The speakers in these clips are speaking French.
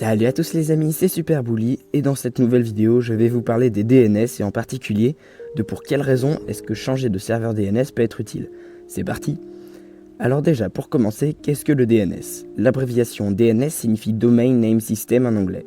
Salut à tous les amis, c'est Super Bully et dans cette nouvelle vidéo, je vais vous parler des DNS et en particulier de pour quelles raisons est-ce que changer de serveur DNS peut être utile. C'est parti. Alors déjà, pour commencer, qu'est-ce que le DNS? L'abréviation DNS signifie Domain Name System en anglais.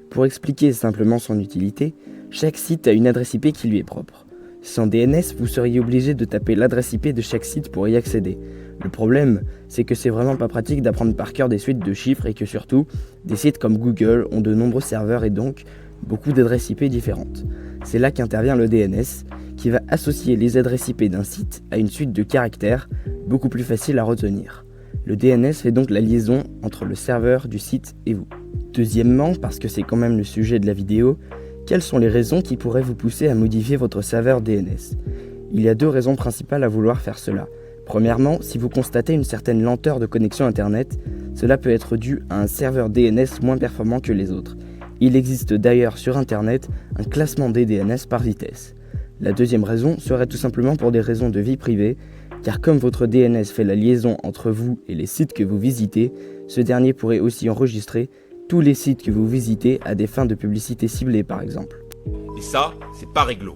Pour expliquer simplement son utilité, chaque site a une adresse IP qui lui est propre. Sans DNS, vous seriez obligé de taper l'adresse IP de chaque site pour y accéder. Le problème, c'est que c'est vraiment pas pratique d'apprendre par cœur des suites de chiffres et que surtout, des sites comme Google ont de nombreux serveurs et donc beaucoup d'adresses IP différentes. C'est là qu'intervient le DNS, qui va associer les adresses IP d'un site à une suite de caractères beaucoup plus facile à retenir. Le DNS fait donc la liaison entre le serveur du site et vous. Deuxièmement, parce que c'est quand même le sujet de la vidéo, quelles sont les raisons qui pourraient vous pousser à modifier votre serveur DNS? Il y a deux raisons principales à vouloir faire cela. Premièrement, si vous constatez une certaine lenteur de connexion Internet, cela peut être dû à un serveur DNS moins performant que les autres. Il existe d'ailleurs sur Internet un classement des DNS par vitesse. La deuxième raison serait tout simplement pour des raisons de vie privée, car comme votre DNS fait la liaison entre vous et les sites que vous visitez, ce dernier pourrait aussi enregistrer tous les sites que vous visitez à des fins de publicité ciblée par exemple. Et ça, c'est pas réglo.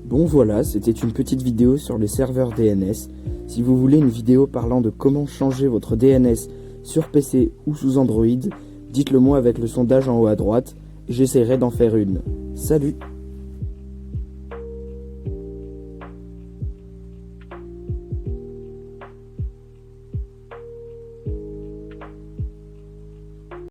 Bon voilà, c'était une petite vidéo sur les serveurs DNS. Si vous voulez une vidéo parlant de comment changer votre DNS sur PC ou sous Android, dites-le moi avec le sondage en haut à droite et j'essaierai d'en faire une. Salut!